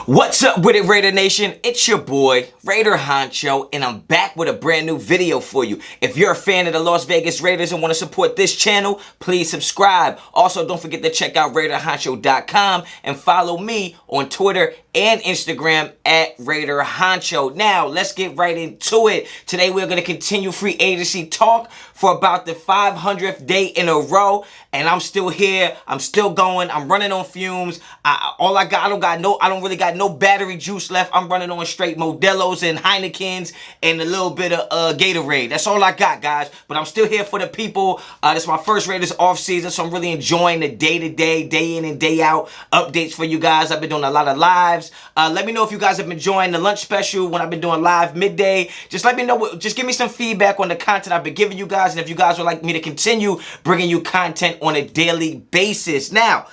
What's up with it, Raider Nation? It's your boy, Raider Honcho, and I'm back with a brand new video for you. If you're a fan of the Las Vegas Raiders and want to support this channel, please subscribe. Also, don't forget to check out RaiderHoncho.com and follow me on Twitter and Instagram at Raider Honcho. Now, let's get right into it. Today, we're going to continue free agency talk for about the 500th day in a row, and I'm still here. I'm still going. I'm running on fumes. I don't really got no battery juice left. I'm running on straight Modelo's and Heinekens and a little bit of Gatorade. That's all I got, guys. But I'm still here for the people. This is my first Raiders off season, so I'm really enjoying the day-to-day, day in and day out updates for you guys. I've been doing a lot of lives. Let me know if you guys have been enjoying the lunch special when I've been doing live midday. Just let me know. Just give me some feedback on the content I've been giving you guys, and if you guys would like me to continue bringing you content on a daily basis. Now,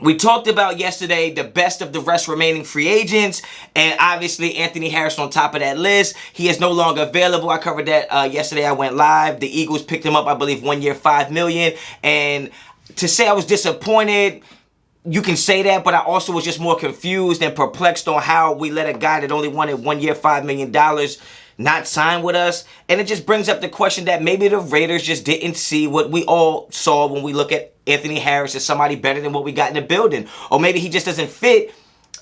we talked about yesterday the best of the rest remaining free agents, and obviously Anthony Harris on top of that list. He is no longer available. I covered that yesterday. I went live. The Eagles picked him up, I believe, 1 year, $5 million. And to say I was disappointed, you can say that, but I also was just more confused and perplexed on how we let a guy that only wanted 1 year, $5 million not sign with us. And it just brings up the question that maybe the Raiders just didn't see what we all saw when we look at Anthony Harris as somebody better than what we got in the building. Or maybe he just doesn't fit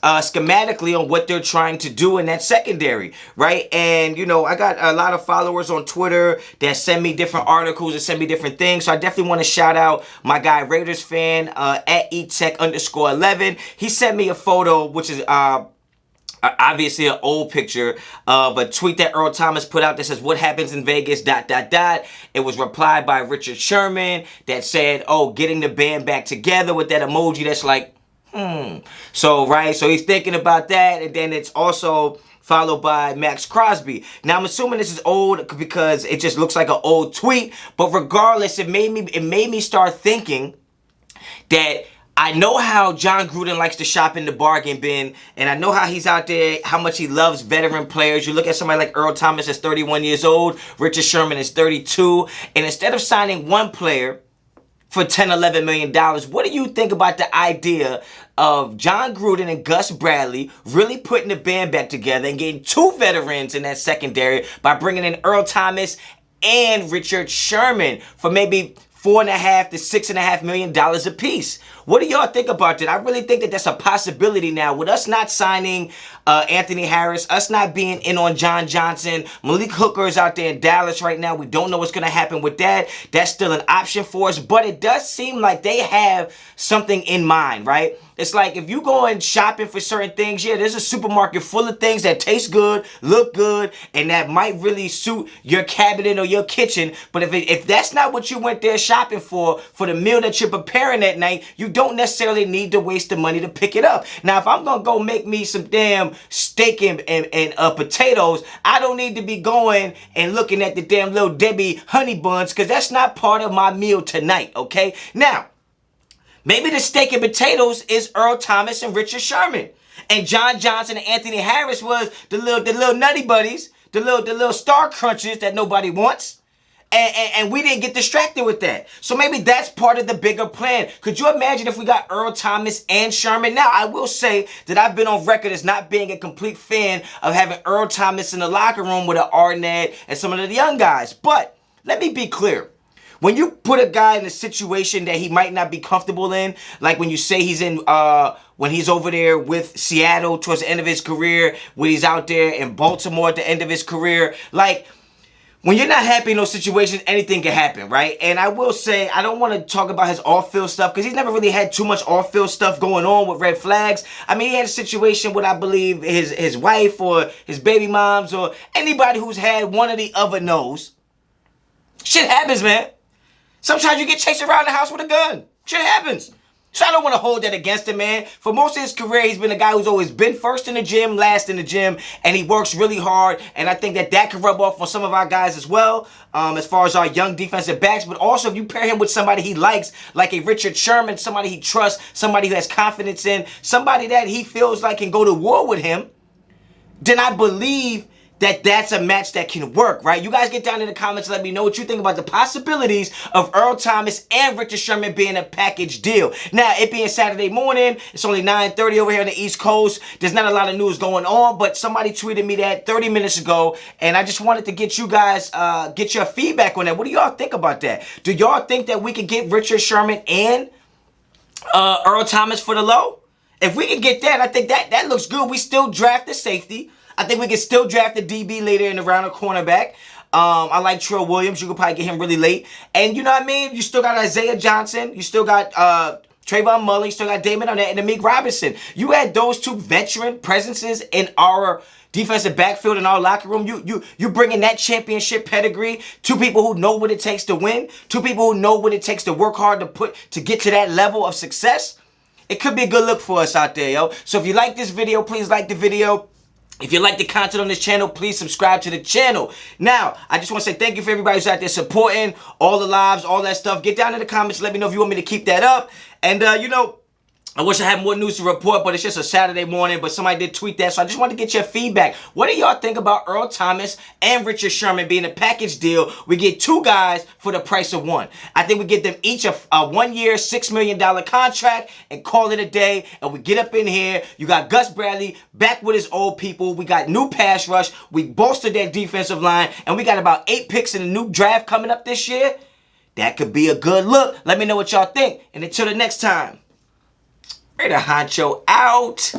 schematically on what they're trying to do in that secondary, right? And, you know, I got a lot of followers on Twitter that send me different articles and send me different things. So I definitely want to shout out my guy, Raiders fan, at etech_11. He sent me a photo, which is obviously an old picture of a tweet that Earl Thomas put out that says, "What happens in Vegas, ... It was replied by Richard Sherman that said, "Oh, getting the band back together," with that emoji that's like, So, right, so he's thinking about that, and then it's also followed by Max Crosby. Now, I'm assuming this is old because it just looks like an old tweet, but regardless, it made me start thinking that I know how John Gruden likes to shop in the bargain bin, and I know how he's out there, how much he loves veteran players. You look at somebody like Earl Thomas is 31 years old, Richard Sherman is 32, and instead of signing one player for $10, $11 million, what do you think about the idea of John Gruden and Gus Bradley really putting the band back together and getting two veterans in that secondary by bringing in Earl Thomas and Richard Sherman for maybe $4.5 to $6.5 million a piece? What do y'all think about that? I really think that that's a possibility now. With us not signing Anthony Harris, us not being in on John Johnson, Malik Hooker is out there in Dallas right now. We don't know what's going to happen with that. That's still an option for us, but it does seem like they have something in mind, right? It's like if you go and shopping for certain things, yeah, there's a supermarket full of things that taste good, look good, and that might really suit your cabinet or your kitchen. But if that's not what you went there shopping for the meal that you're preparing that night, you don't necessarily need to waste the money to pick it up. Now, if I'm going to go make me some damn steak and potatoes, I don't need to be going and looking at the damn Little Debbie honey buns, because that's not part of my meal tonight, okay? Now, maybe the steak and potatoes is Earl Thomas and Richard Sherman, and John Johnson and Anthony Harris was the little nutty buddies, the little star crunchers that nobody wants. And we didn't get distracted with that. So maybe that's part of the bigger plan. Could you imagine if we got Earl Thomas and Sherman? Now, I will say that I've been on record as not being a complete fan of having Earl Thomas in the locker room with an Arnett and some of the young guys. But let me be clear. When you put a guy in a situation that he might not be comfortable in, like when you say he's in, when he's over there with Seattle towards the end of his career, when he's out there in Baltimore at the end of his career, like, when you're not happy in those situations, anything can happen, right? And I will say, I don't want to talk about his off-field stuff because he's never really had too much off-field stuff going on with red flags. I mean, he had a situation with, I believe, his wife or his baby moms or anybody who's had one or the other knows. Shit happens, man. Sometimes you get chased around the house with a gun. Shit happens. So I don't want to hold that against him, man. For most of his career, he's been a guy who's always been first in the gym, last in the gym, and he works really hard. And I think that can rub off on some of our guys as well, as far as our young defensive backs. But also, if you pair him with somebody he likes, like a Richard Sherman, somebody he trusts, somebody who has confidence in, somebody that he feels like can go to war with him, then I believe that's a match that can work, right? You guys get down in the comments and let me know what you think about the possibilities of Earl Thomas and Richard Sherman being a package deal. Now, it being Saturday morning, it's only 9:30 over here on the East Coast. There's not a lot of news going on, but somebody tweeted me that 30 minutes ago, and I just wanted to get you guys, get your feedback on that. What do y'all think about that? Do y'all think that we could get Richard Sherman and Earl Thomas for the low? If we can get that, I think that looks good. We still draft the safety. I think we can still draft the DB later in the round of cornerback. I like Trill Williams. You could probably get him really late. And you know what I mean? You still got Isaiah Johnson. You still got Trayvon Mullen. You still got Damon Arnett and Amik Robinson. You had those two veteran presences in our defensive backfield in our locker room. You bringing that championship pedigree. Two people who know what it takes to win. Two people who know what it takes to work hard to get to that level of success. It could be a good look for us out there, yo. So if you like this video, please like the video. If you like the content on this channel, please subscribe to the channel. Now, I just want to say thank you for everybody who's out there supporting all the lives, all that stuff. Get down in the comments. Let me know if you want me to keep that up. And, you know, I wish I had more news to report, but it's just a Saturday morning. But somebody did tweet that, so I just wanted to get your feedback. What do y'all think about Earl Thomas and Richard Sherman being a package deal? We get two guys for the price of one. I think we get them each a 1 year, $6 million contract and call it a day. And we get up in here. You got Gus Bradley back with his old people. We got new pass rush. We bolstered that defensive line. And we got about 8 picks in the new draft coming up this year. That could be a good look. Let me know what y'all think. And until the next time. Honcho out.